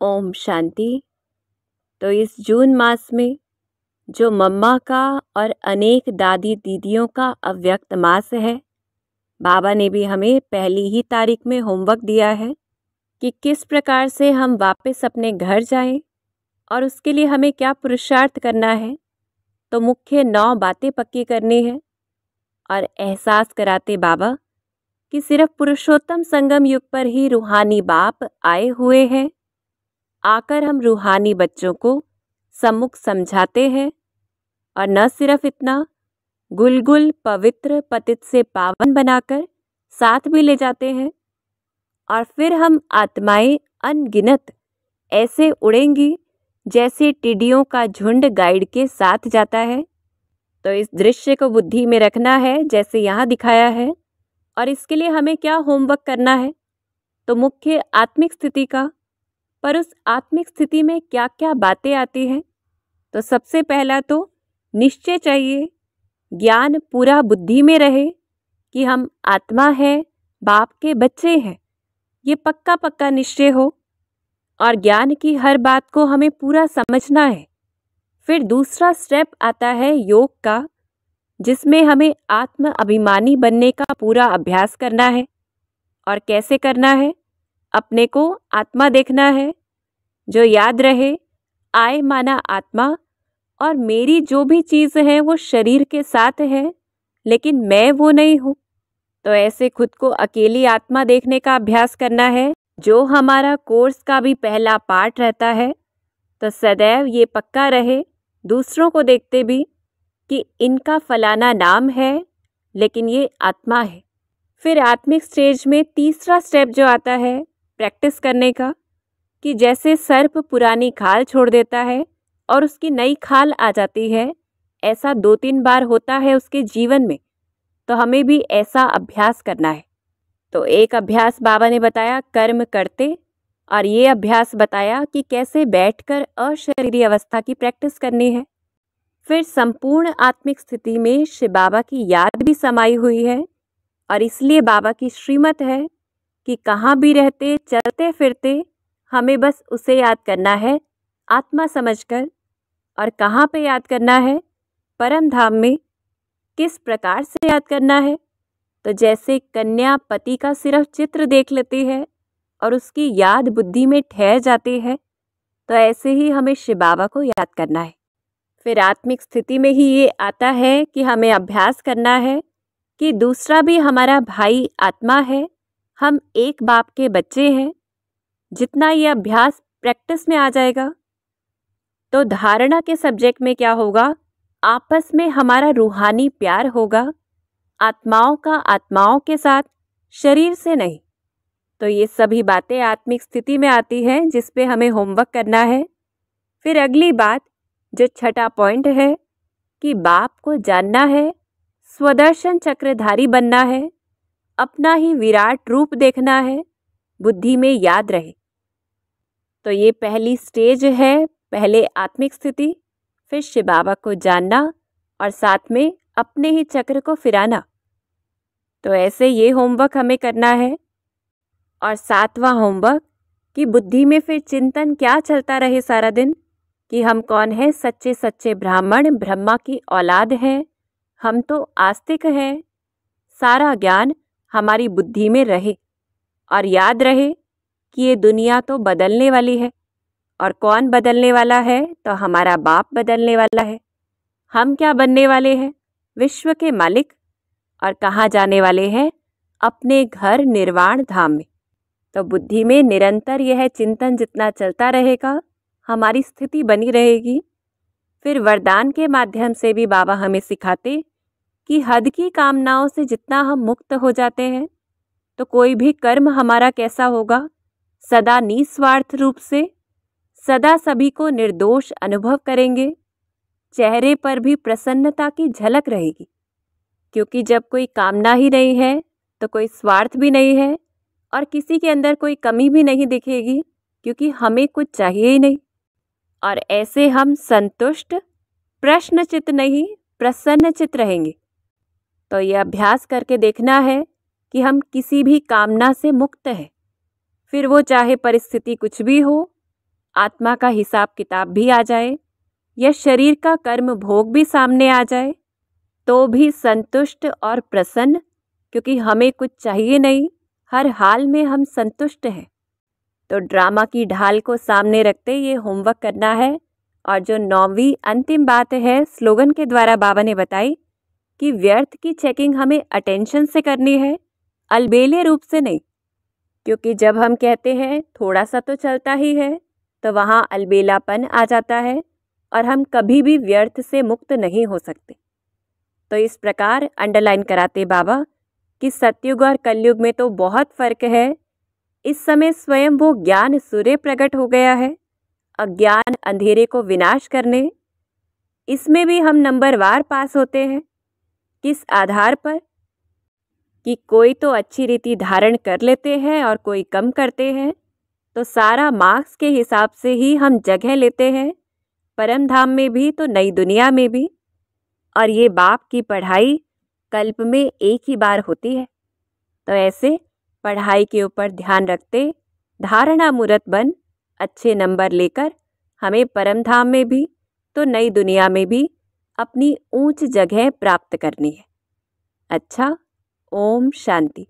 ओम शांति। तो इस जून मास में जो मम्मा का और अनेक दादी दीदियों का अव्यक्त मास है, बाबा ने भी हमें पहली ही तारीख में होमवर्क दिया है कि किस प्रकार से हम वापस अपने घर जाएं और उसके लिए हमें क्या पुरुषार्थ करना है। तो मुख्य 9 बातें पक्की करनी है और एहसास कराते बाबा कि सिर्फ पुरुषोत्तम संगम युग पर ही रूहानी बाप आए हुए हैं। आकर हम रूहानी बच्चों को सम्मुख समझाते हैं और न सिर्फ इतना, गुलगुल पवित्र पतित से पावन बनाकर साथ भी ले जाते हैं। और फिर हम आत्माएं अनगिनत ऐसे उड़ेंगी जैसे टिड्डियों का झुंड गाइड के साथ जाता है। तो इस दृश्य को बुद्धि में रखना है जैसे यहाँ दिखाया है। और इसके लिए हमें क्या होमवर्क करना है, तो मुख्य आत्मिक स्थिति का। पर उस आत्मिक स्थिति में क्या क्या बातें आती हैं, तो सबसे पहला तो निश्चय चाहिए, ज्ञान पूरा बुद्धि में रहे कि हम आत्मा है, बाप के बच्चे हैं। ये पक्का पक्का निश्चय हो और ज्ञान की हर बात को हमें पूरा समझना है। फिर दूसरा स्टेप आता है योग का, जिसमें हमें आत्म अभिमानी बनने का पूरा अभ्यास करना है। और कैसे करना है, अपने को आत्मा देखना है। जो याद रहे, आए माना आत्मा, और मेरी जो भी चीज़ है वो शरीर के साथ है, लेकिन मैं वो नहीं हूँ। तो ऐसे खुद को अकेली आत्मा देखने का अभ्यास करना है, जो हमारा कोर्स का भी पहला पार्ट रहता है। तो सदैव ये पक्का रहे, दूसरों को देखते भी, कि इनका फलाना नाम है, लेकिन ये आत्मा है। फिर आत्मिक स्टेज में तीसरा स्टेप जो आता है प्रैक्टिस करने का, कि जैसे सर्प पुरानी खाल छोड़ देता है और उसकी नई खाल आ जाती है, ऐसा 2-3 बार होता है उसके जीवन में। तो हमें भी ऐसा अभ्यास करना है। तो एक अभ्यास बाबा ने बताया कर्म करते, और ये अभ्यास बताया कि कैसे बैठकर अशरीरी अवस्था की प्रैक्टिस करनी है। फिर संपूर्ण आत्मिक स्थिति में शिव बाबा की याद भी समाई हुई है, और इसलिए बाबा की श्रीमत है कि कहाँ भी रहते चलते फिरते हमें बस उसे याद करना है आत्मा समझकर। और कहाँ पे याद करना है, परम धाम में। किस प्रकार से याद करना है, तो जैसे कन्या पति का सिर्फ चित्र देख लेती है और उसकी याद बुद्धि में ठहर जाती है, तो ऐसे ही हमें शिव बाबा को याद करना है। फिर आत्मिक स्थिति में ही ये आता है कि हमें अभ्यास करना है कि दूसरा भी हमारा भाई आत्मा है, हम एक बाप के बच्चे हैं। जितना ये अभ्यास प्रैक्टिस में आ जाएगा, तो धारणा के सब्जेक्ट में क्या होगा, आपस में हमारा रूहानी प्यार होगा, आत्माओं का आत्माओं के साथ, शरीर से नहीं। तो ये सभी बातें आत्मिक स्थिति में आती हैं, जिस पे हमें होमवर्क करना है। फिर अगली बात जो छठा पॉइंट है, कि बाप को जानना है, स्वदर्शन चक्रधारी बनना है, अपना ही विराट रूप देखना है, बुद्धि में याद रहे। तो ये पहली स्टेज है, पहले आत्मिक स्थिति, फिर शिव बाबा को जानना और साथ में अपने ही चक्र को फिराना। तो ऐसे ये होमवर्क हमें करना है। और 7वां होमवर्क, कि बुद्धि में फिर चिंतन क्या चलता रहे सारा दिन, कि हम कौन है, सच्चे सच्चे ब्राह्मण ब्रह्मा की औलाद हैं, हम तो आस्तिक हैं। सारा ज्ञान हमारी बुद्धि में रहे और याद रहे कि ये दुनिया तो बदलने वाली है। और कौन बदलने वाला है, तो हमारा बाप बदलने वाला है। हम क्या बनने वाले हैं, विश्व के मालिक। और कहाँ जाने वाले हैं, अपने घर निर्वाण धाम में। तो बुद्धि में निरंतर यह चिंतन जितना चलता रहेगा, हमारी स्थिति बनी रहेगी। फिर वरदान के माध्यम से भी बाबा हमें सिखाते कि हद की कामनाओं से जितना हम मुक्त हो जाते हैं, तो कोई भी कर्म हमारा कैसा होगा, सदा निस्वार्थ रूप से, सदा सभी को निर्दोष अनुभव करेंगे। चेहरे पर भी प्रसन्नता की झलक रहेगी, क्योंकि जब कोई कामना ही नहीं है तो कोई स्वार्थ भी नहीं है, और किसी के अंदर कोई कमी भी नहीं दिखेगी, क्योंकि हमें कुछ चाहिए ही नहीं। और ऐसे हम संतुष्ट, प्रश्नचित नहीं, प्रसन्नचित रहेंगे। तो ये अभ्यास करके देखना है कि हम किसी भी कामना से मुक्त हैं, फिर वो चाहे परिस्थिति कुछ भी हो, आत्मा का हिसाब किताब भी आ जाए या शरीर का कर्म भोग भी सामने आ जाए तो भी संतुष्ट और प्रसन्न, क्योंकि हमें कुछ चाहिए नहीं, हर हाल में हम संतुष्ट हैं। तो ड्रामा की ढाल को सामने रखते ये होमवर्क करना है। और जो 9वीं अंतिम बात है स्लोगन के द्वारा बाबा ने बताई कि व्यर्थ की चेकिंग हमें अटेंशन से करनी है, अलबेले रूप से नहीं। क्योंकि जब हम कहते हैं थोड़ा सा तो चलता ही है, तो वहाँ अलबेलापन आ जाता है और हम कभी भी व्यर्थ से मुक्त नहीं हो सकते। तो इस प्रकार अंडरलाइन कराते बाबा कि सतयुग और कलयुग में तो बहुत फर्क है। इस समय स्वयं वो ज्ञान सूर्य प्रकट हो गया है, अज्ञान अंधेरे को विनाश करने। इसमें भी हम नंबरवार पास होते हैं। किस आधार पर? कि कोई तो अच्छी रीति धारण कर लेते हैं और कोई कम करते हैं, तो सारा मार्क्स के हिसाब से ही हम जगह लेते हैं, परम धाम में भी तो नई दुनिया में भी। और ये बाप की पढ़ाई कल्प में एक ही बार होती है। तो ऐसे पढ़ाई के ऊपर ध्यान रखते धारणा मूर्त बन अच्छे नंबर लेकर हमें परम धाम में भी तो नई दुनिया में भी अपनी ऊंच जगह प्राप्त करनी है। अच्छा, ओम शांति।